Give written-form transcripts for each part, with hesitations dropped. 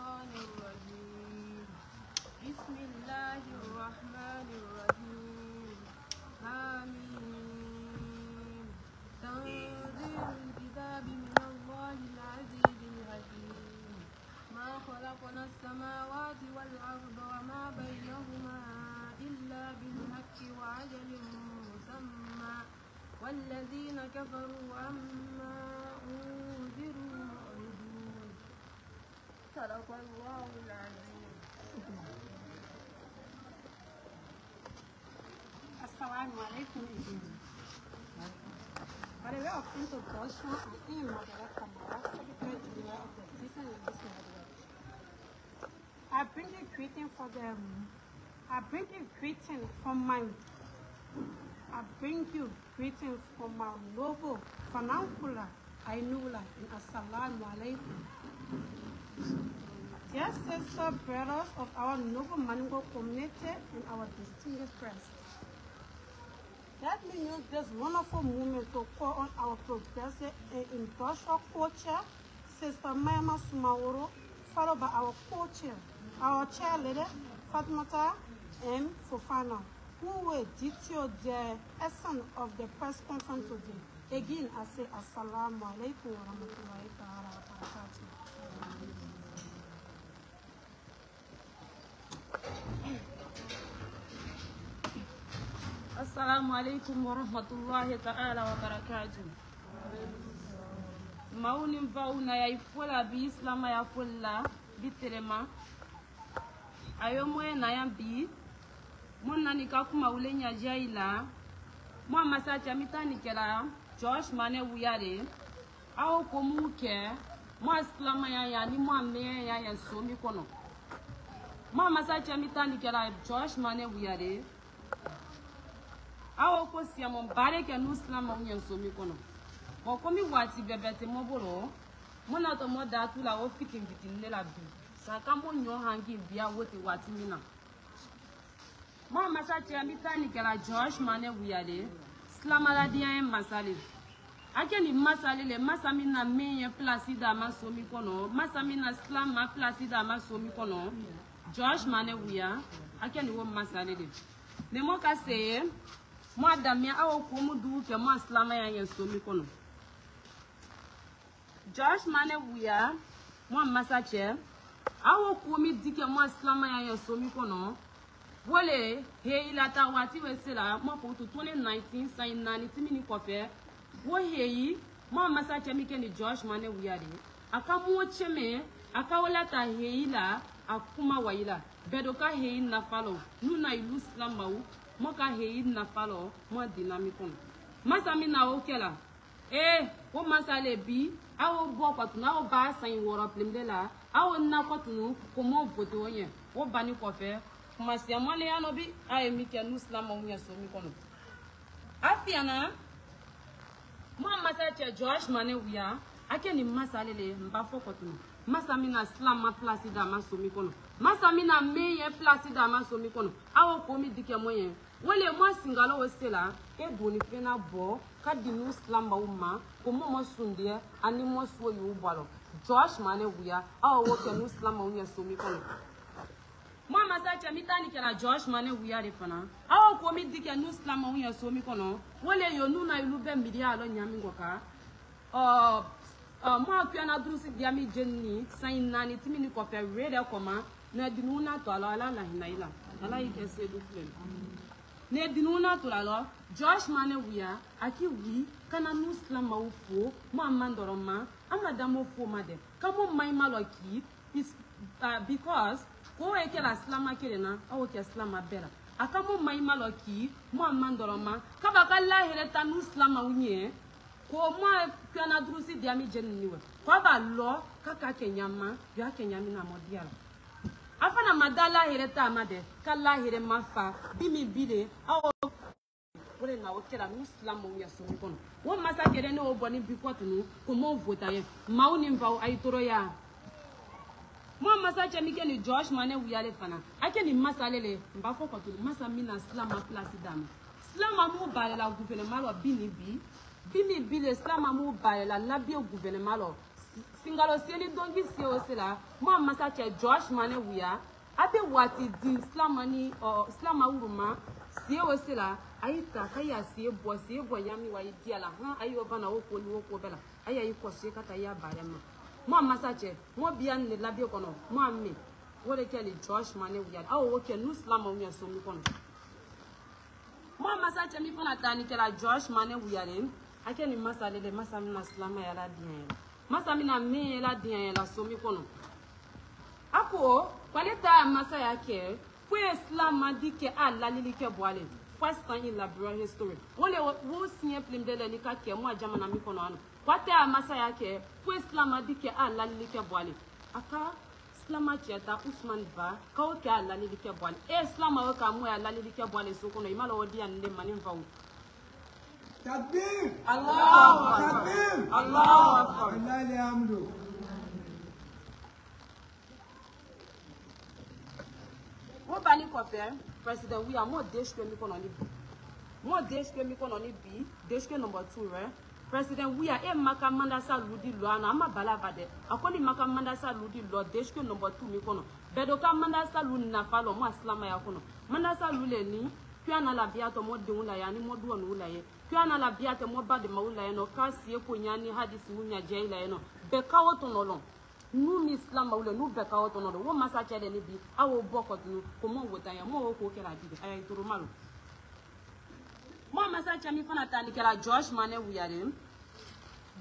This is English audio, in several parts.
الشيطان الرجيم بسم الله الرحمن الرحيم آمين تنزيل الكتاب من الله العزيز الحكيم ما خلقنا السماوات والأرض وما بينهما إلا بالحق وأجل مسمى والذين كفروا عما أنذروا معرضون صدق الله العظيم. Assalamu alaikum. By the way of introduction, I am Madara Kamara, Secretary General of the Citizen Legislative. I bring a greeting from my noble vernacular, Ainula, and Assalamu alaikum. Dear sisters, brothers of our noble Maningo community and our distinguished press. Let me use this wonderful moment to call on our progressive and industrial co-chair, Sister Mayama Sumaworo, followed by our co-chair, our chairleader, Fatmata M. Fofana, who will detail the essence of the press conference today. Again, I say Assalamu alaikum wa rahmatullahi wa barakatuh. Assalamu alaikum wa rahmatullahi ta'ala wa barakatuh. Mauni mvauna ya ifola bi islama ya fola biterema. Ayo mwe na yambi. Mwana nikakuma ulenya jaila. Mwa masacha mitani kela Josh mane wuyare. Ao komuke. Mwa islama ya ni mwa meye ya somi kono. Mwa masacha mitani kela Josh mane wuyare. Awo ko si amon bare ke nu islam mo nyen so mi kono mo ko mi wati bebete mo boro mo na to mo da tu la o fikin bitin ne la bi sa ka mo nyo hangi bia wote wati mi na mo masa che mi tani ke la Josh mane wuyade islam ala dia en masale akeni masale le masami na me place da ma so mi kono masami na islam ma place da ma so mi kono Josh mane wuya akeni wo masale de ne mo ka se moi damia awo komu du ke mo islama ya yen so mi kono Josh mane wuya mo masache awo komi dike mo islama ya yen so mi kono wole he ilata wati wesela mo ko to 2019 sai nani timini ko fe wo heyi mo masache mi ke ni Josh mane wuya de akamu cheme akawala ta heila akuma waila bedoka heyi na falo nuna ilu islamawu moka heyi na falo mo dinamiko masami na okela wo masale bi awo bo kwatuna awo ba san woro plemdela awo na kwatunu ko mo vote onye wo bani ko fe masi amale ya no bi ay mi ke nu islam mo nya so mi kono afiana mo masache Josh mane wuya akeni masale le mba fo kwatunu masami na islam ma place da ma so mi kono masami na meye place da ma so mi kono awo ko mi dike moyen wole mo singalo wesela e doni fena bo ka dinu islam ba umma ko mo sunde ani mo so yu balo Josh mane wuya awo wo ke nu islam ma unya so mi kono mama sa chamitani ke la Josh mane wuya de fana awo ko mi dike nu islam ma unya so mi kono wole yo nu na ilu be media alo nyami ngoka mo akwana drusi diami jenni sain nani timini ko fe rede koma na dinuna to ala la hinaila ala yake se du flem ne dinuna to la Josh mane wuya aki wi kana nu islam ma ufo mo amandoro ma amadamo fo made kamo mai maloki is because ko eke la islam akere na awo ke islam abela akamo mai maloki mo amandoro ma kabaka la hereta nu islam ma unye ko mo kana drusi diami jenni we ko ba lo kaka kenyama yo kenyami na modiala afana madala hereta amade kala here mafa bimi bide awo wole na okela nu islam mo ya so kono wo masa kere ne oboni bikwatunu ko mo vota ye mauni mvao aitoro ya mo masa chamike ni Josh mane wuyale fana akeni masalele mbafo kwatunu masa mina islam ma place dama islam amu balela gouvernement lo bini bi le islam amu balela labie gouvernement lo singalo seli dongi se osela mo masa che Josh mane wuya abe wati di islamani o islama uruma se osela ayita kaya se bo yami wa idiala ha ayo bana woko ni woko bela aya yi kwose kata ya barema mo masa che mo bia ne labe kono mo amme wole kele Josh mane wuya awo woke nu islama unya so mi kono mo masa che mi fona tani kela Josh mane wuya le akeni masa le masa na islama ya la bien masa mina me la bien la so mi kono ako kwaleta masa yake fue islam dike ala lilike boale first time in Liberia history wole wo simple mdele ni ka ke mo ajama na mi kono anu kwata masa yake fue islam dike ala lilike boale aka islam cheta Usman ba ka o ke ala lilike boale islam wa ka mo ala lilike boale so kono imalo odi ande mani mfawu Takbir! Allahu Akbar! Takbir! Allahu Akbar! Wallahi hamdu. What bani kofe president we are more deshke mi kono ni bi. More deshke mi kono ni bi, deshke number 2 right? President we are e makamanda sa ludi lo ana ama balabade. Akoni makamanda sa ludi lo deshke number 2 mi kono. Bedo ka manda sa lu na falo mo islama ya kono. Manda sa lu le ni Kuana la biato mo de ula ya ni mo duo no ula ye. Kuana la biato mo ba de maula ye no kasi e ko nyani hadisi munya jaila ye no. Be ka woto no lo. Nu mi islam ule nu be ka woto no lo. Wo masa chede ni bi awo boko tunu ko mo wota ya mo ko kela bi ay turu malo. Mo masa chami fana tani kela Josh mane wuyare.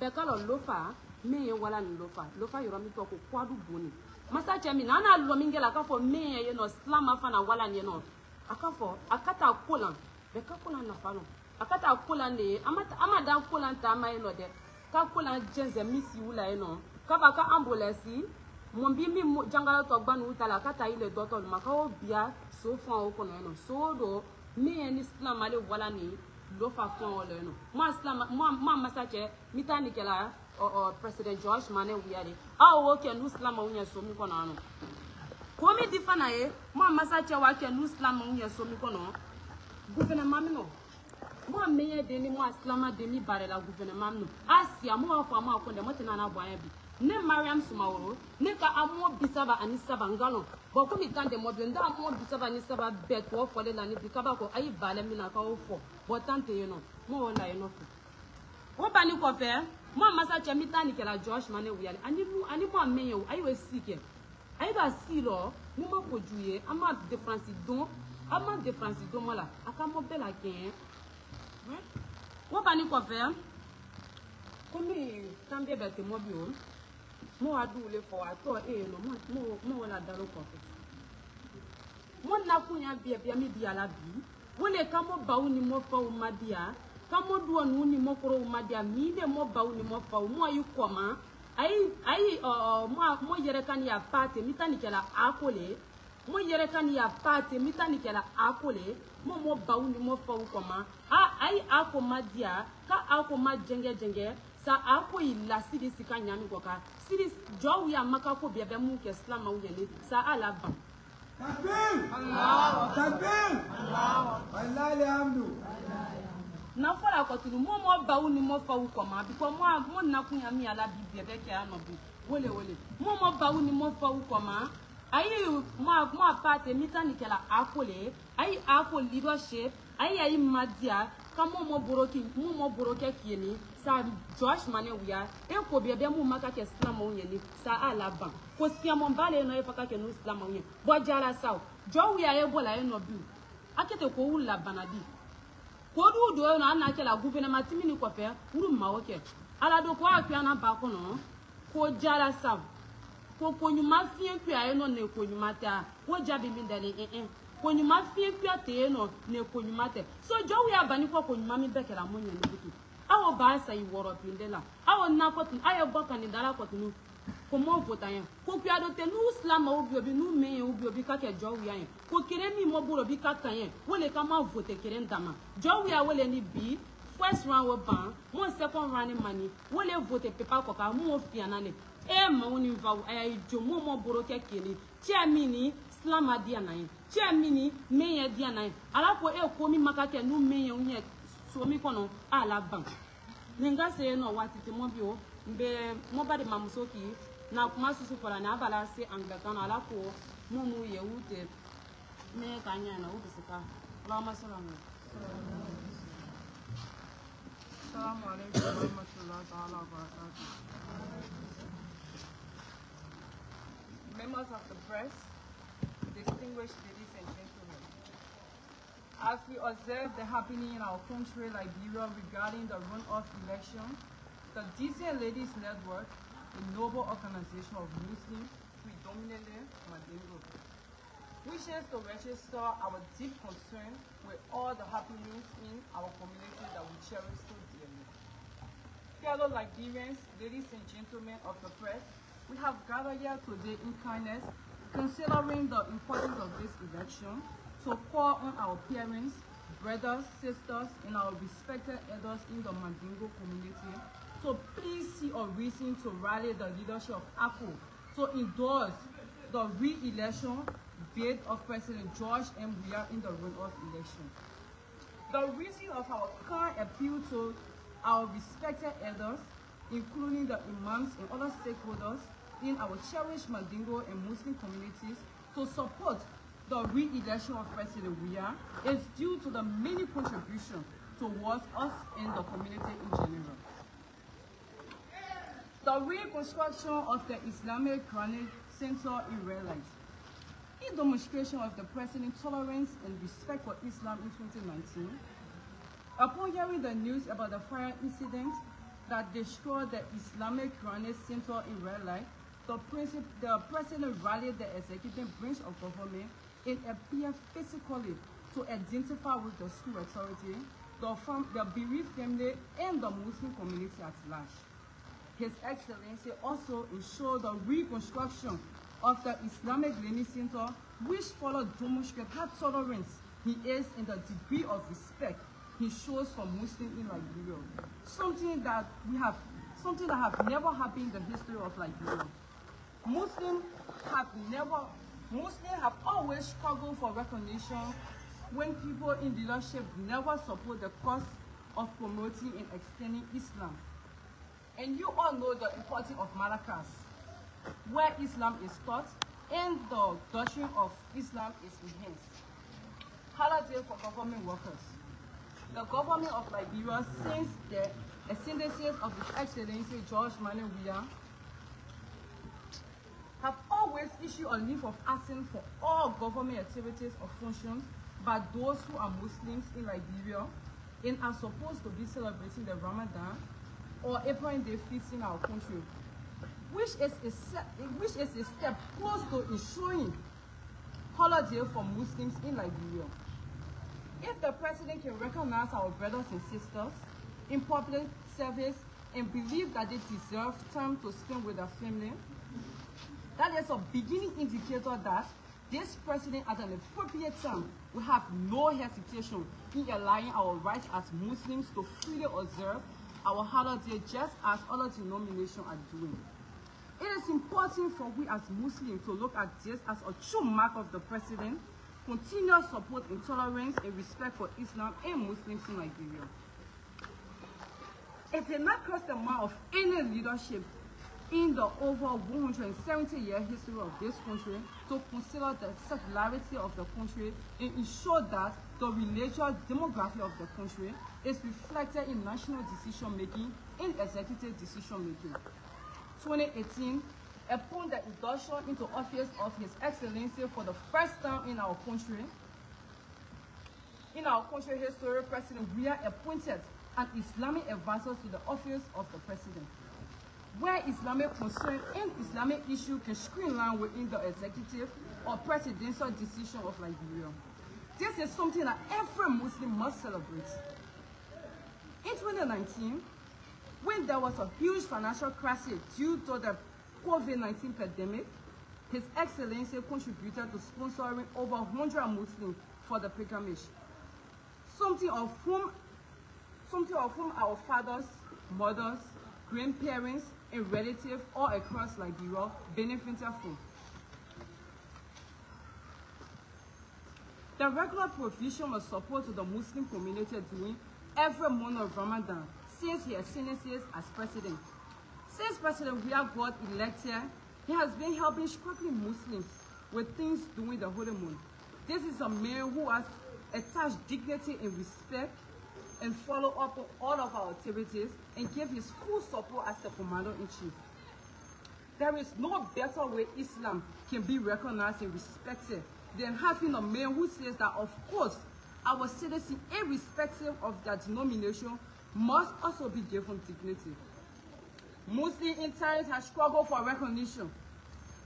Be ka lo lofa me ye wala ni lofa. Lofa yoro mi to ko kwadu boni. Masa chami na na lo mingela ka fo me ye no islam afana wala ni no. Akafo akata kolan be ka kolan na falo akata kolan ne amada kolan ta mai no de ka kolan jenze misi wula eno ka ba ka ambulance mo bi mi jangala to gbanu utala kata ile doctor ma ka obia so fun o kono eno so do mi en islam ale wala ni lo fa fun o le eno mo islam mo masache mitani kela president Josh mane wiyade awo ke nu islam unya so mi kono anu komi difana ye mo masache wa ke nu islam unya so mi kono gouvernement no mo meye de ni mo islam de mi bare la gouvernement no asia mo afa mo akonde mo tina na boan bi ne Mariam Sumaworo ne ka amo bisaba ani saba ngalo bo komi tande mo de nda amo bisaba ni saba bet wo fole la ni bi ka ba ko ayi bale mi na ka o fo bo tante ye no mo wona ye no fo wo bani ko fe mo masache mi tani ke la Josh mane wiyale ani mo meye o ayi we sike ayi ba silo mo ma ko juye ama difference don mola aka mo bela ken wo bani ko fe komi tambe bete mo bi o mo adu le fo ato no mo wala dalo ko fe mo na kunya bia mi bia la bi wole ka mo bawo ni mo fa o madia ka mo duo nu ni mo koro o madia mi de mo bawo ni mo fa o mo ayi koma ayi mo yere kan ya pate mi tani kela akole mo yere kan ya pate mi tani kela akole mo bawo ni mo fa o koma ayi akoma dia ka akoma jenge sa ako ila CDC ka nyami ko ka CDC jo wi amaka ko bia be mu ke islam ma wuyele sa ala ban Takbir! Allah! Takbir! Allah! Wallahi hamdu. Na fora ko tunu mo bawo ni mo fa ko ma bi ko mo na kunya mi ala bi bia be ke anobi wole mo bawo ni mo fa ko ma ayi mo apate mi tani kela akole ayi akole leadership ayi madia kamo mo boroke kieni sa Josh mane wiya e ko bia be mu maka ke islam o yeni sa ala ban ko sia mo bale no e faka ke no islam o yen bo jara sa jo wiya e bola e no bi akete ko wula banadi ko du do no ana ke la gouvernement timini ko fe wuru ma o ke ala do ko akwa na ba ko no ko jara sa ko nyuma fie kwa e no ne ko nyuma ta wo jabi mi dale ko nyuma fie kwa te no ne ko nyuma te so jo wiya bani ko nyuma mi bekela mo yen butu awo ba sa yi woro pindela awo na ko tun ayo boka ni dala ko tun ko mo vota yan ko kwi ado te nu islam o bi obi nu me o bi obi ka ke jo wiya yan ko kire mi mo buro bi ka kan yan wole ka ma vote kire ndama jo wiya wole ni bi first round wo ban mo second round ni mani wole vote pepa ko ka mo fi anane e ma woni va ayi jo mo buro ke kire ti amini islam adia nan ti amini me ye dia nan ala ko e ko mi maka ke nu me ye unye so mi kono ala ban ninga se no watiti mo bi o be mobile mamusoki na kuma susu for na bala se Anglican ala ko mumu ye ute me kanya na ubisika la masalamu. Assalamu alaikum wa rahmatullahi wa barakatuh. Members of the press, distinguished ladies and gentlemen, as we observe the happening in our country, Liberia, regarding the runoff election, the DC Ladies Network, a noble organization of Muslims, predominantly Mandingo, wishes to register our deep concern with all the happenings in our community that we cherish so dearly. Fellow Liberians, ladies and gentlemen of the press, we have gathered here today in kindness, considering the importance of this election, to call on our parents, brothers, sisters, and our respected elders in the Mandingo community to please see a reason to rally the leadership of ALCOP to endorse the re-election bid of President George M. Weah in the runoff election. The reason of our current appeal to our respected elders, including the imams and other stakeholders in our cherished Mandingo and Muslim communities, to support the re-election of President Weah is due to the many contributions towards us and the community in general. The reconstruction of the Islamic Quranic Center in Red Light, in demonstration of the President's tolerance and respect for Islam in 2019, upon hearing the news about the fire incident that destroyed the Islamic Quranic Center in Red Light, the President rallied the executive branch of government and appeared physically to identify with the school authority, the bereaved family, and the Muslim community at large. His Excellency also ensured the reconstruction of the Islamic Learning Center, which followed demonstrate how tolerant he is in the degree of respect he shows for Muslims in Liberia. Something that have never happened in the history of Liberia. Muslims have always struggled for recognition when people in leadership never support the cause of promoting and extending Islam. And you all know the importance of Malakas, where Islam is taught and the doctrine of Islam is enhanced. Holiday for government workers. The government of Liberia, since the ascendancy of His Excellency George M. Weah, have always issued a leave of absence for all government activities or functions by those who are Muslims in Liberia and are supposed to be celebrating the Ramadan or April Day feast in our country, which is a step close to ensuring holiday for Muslims in Liberia. If the President can recognize our brothers and sisters in public service and believe that they deserve time to spend with their family, that is a beginning indicator that this President at an appropriate time will have no hesitation in allowing our rights as Muslims to freely observe our holiday just as other denominations are doing. It is important for we as Muslims to look at this as a true mark of the President, continuous support and tolerance and respect for Islam and Muslims in Liberia. It did not cross the mind of any leadership in the over 170-year history of this country to consider the secularity of the country and ensure that the religious demography of the country is reflected in national decision-making and executive decision-making. 2018, upon the induction into office of His Excellency for the first time in our country history, President Weah appointed an Islamic advisor to the office of the President, where Islamic concern and Islamic issue can streamline within the executive or presidential decision of Liberia. This is something that every Muslim must celebrate. In 2019, when there was a huge financial crisis due to the COVID-19 pandemic, His Excellency contributed to sponsoring over 100 Muslims for the pilgrimage, something of whom our fathers, mothers, grandparents, and relatives all across Liberia benefited from. The regular provision of support to the Muslim community during every month of Ramadan since His ascendancy as President. Since President Weah got elected, he has been helping struggling Muslims with things during the Holy Moon. This is a man who has attached dignity and respect and follow up on all of our activities and give his full support as the Commander-in-Chief. There is no better way Islam can be recognized and respected than having a man who says that, of course, our citizens, irrespective of their denomination, must also be given dignity. Muslims in times have struggled for recognition.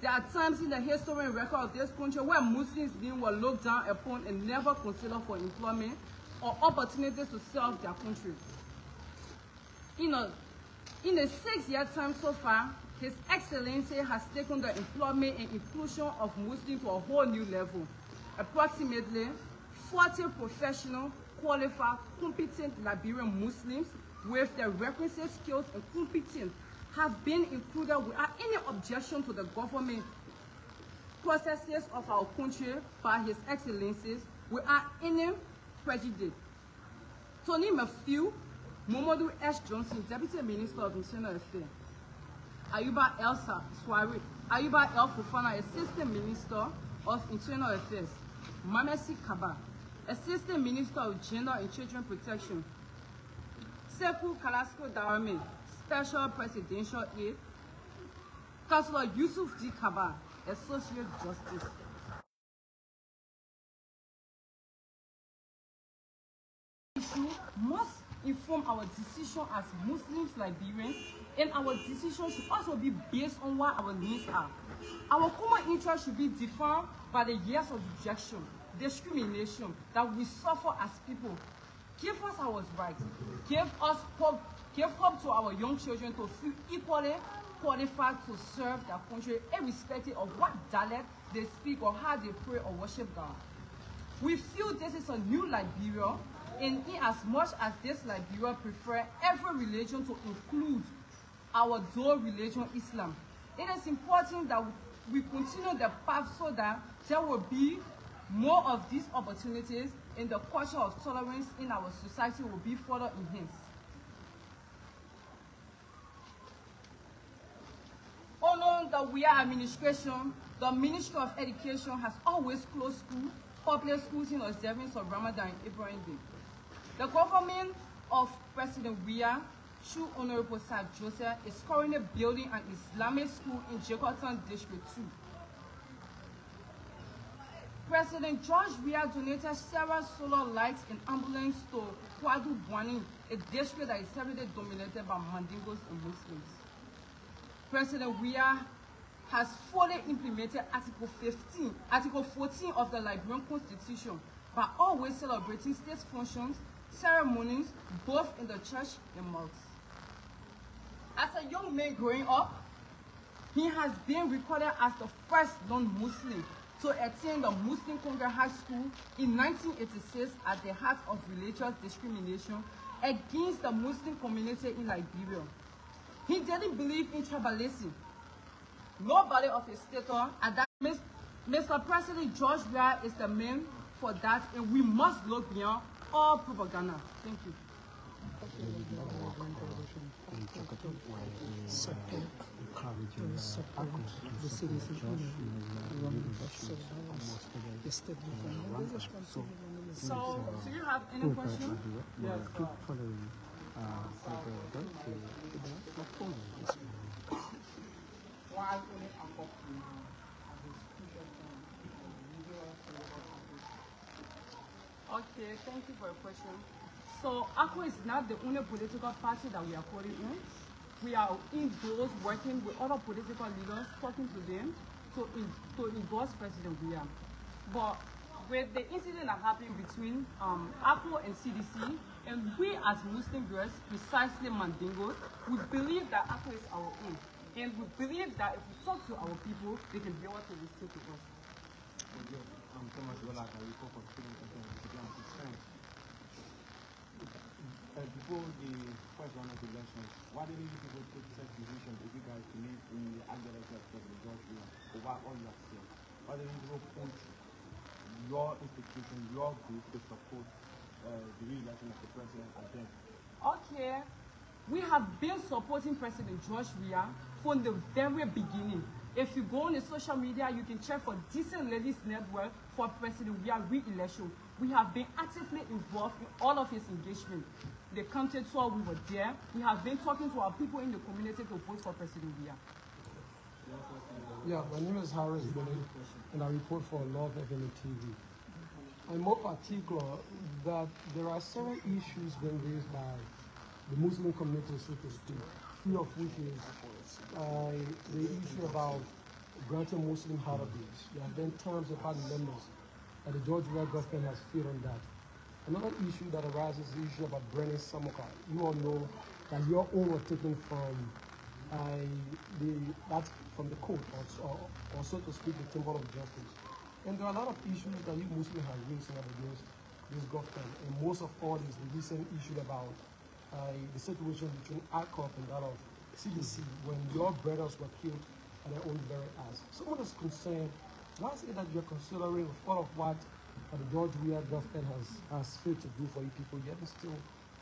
There are times in the history and record of this country where Muslims were looked down upon and never considered for employment or opportunities to serve their country. In a 6-year time so far, His Excellency has taken the employment and inclusion of Muslims to a whole new level. Approximately 40 professional, qualified, competent Liberian Muslims with the requisite skills and competence have been included without any objection to the government processes of our country by His Excellencies without any prejudice. To name a few, Momodu S. Johnson, Deputy Minister of Internal Affairs; Ayuba El Swari, Ayuba El Fofana, Assistant Minister of Internal Affairs; Mamesi Kaba, Assistant Minister of Gender and Children Protection; Sekou Kalasko Dawame, Special Presidential Aide; Councillor Yusuf D. Kaba, Associate Justice. Issue must inform our decision as Muslims Liberians, and our decision should also be based on what our needs are. Our common interest should be defined by the years of rejection, discrimination that we suffer as people. Give us our rights. Give us hope. Give hope to our young children to feel equally qualified to serve their country, irrespective of what dialect they speak or how they pray or worship God. We feel this is a new Liberia, and in as much as this Liberia prefer every religion to include our dual religion, Islam, it is important that we continue the path so that there will be more of these opportunities and the culture of tolerance in our society will be further enhanced. Under the Weah administration, the Ministry of Education has always closed schools, public schools in observance of Ramadan and Ibrahim Day. The government of President Weah, through Honorable Sir Joseph, is currently building an Islamic school in Jakarta District 2. President George Weah donated several solar lights and ambulance to Kwadu Bwani, a district that is heavily dominated by Mandingos and Muslims. President Weah has fully implemented Article 14 of the Liberian Constitution by always celebrating state functions, ceremonies, both in the church and mosques. As a young man growing up, he has been recorded as the first non-Muslim to attend the Muslim Congress High School in 1986 at the heart of religious discrimination against the Muslim community in Liberia. He didn't believe in tribalism. Nobody of his stature, and that Mr. President George Weah is the man for that, and we must look beyond all propaganda. Thank you. The CDC So, do you have any questions? Yes. Okay, thank you for your question. So, ALCOP is not the only political party that we are calling in. We are indoors working with other political leaders, talking to them to endorse President Weah. But with the incident that happened between ALCOP and CDC, and we as Muslim girls, precisely Mandingos, we believe that ALCOP is our own. And we believe that if we talk to our people, they can be able to listen to us. Before the first round of elections, why didn't you people take such decisions if you guys believe in the ideology of President George Weah over all you have said? Why didn't you push your institution, your group to support the re-election of the president again? Okay, We have been supporting President George Weah from the very beginning. If you go on the social media, you can check for Decent Ladies Network for President Weah re-election. We have been actively involved in all of his engagement. The county tour, we were there. We have been talking to our people in the community to vote for President Weah. Yeah, my name is Harris Billy, and I report for Love FM TV. I'm more particular that there are several issues being raised by the Muslim community, so to speak, three of which is the issue about granting Muslim holidays. There have been times of had members that the George Weah government has failed on that. Another issue that arises is the issue about burning Samoka. You all know that your own was taken from the court, or so to speak, the Temple of Justice. And there are a lot of issues that you Muslims have raised against this government, and most of all is the recent issue about the situation between ALCOP and that of CDC, when your brothers were killed at their own very eyes. Someone is concerned, why is it that you're considering with all of what the George Weah government has failed to do for you people, yet still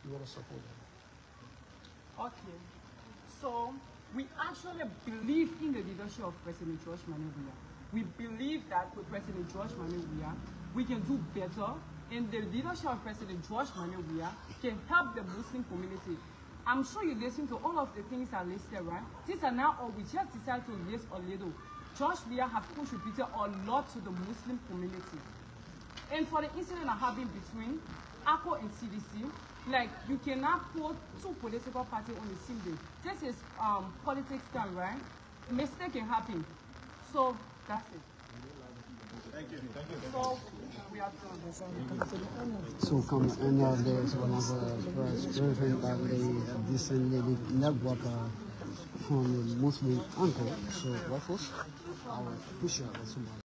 you want to support them? Okay, so we actually believe in the leadership of President George Weah. We believe that with President George Weah, we can do better, and the leadership of President George Weah can help the Muslim community. I'm sure you listen to all of the things I listed, right? These are now all we just decided to list a little. George Weah have contributed a lot to the Muslim community. And for the incident that happened between ALCOP and CDC, like, you cannot put two political parties on the same day. This is politics done, right? Mistake can happen. So that's it. Thank you. Thank you. So we are done. So from the end of this, one of the president of the Decent Lady Network from the Muslim uncle. So what was our official?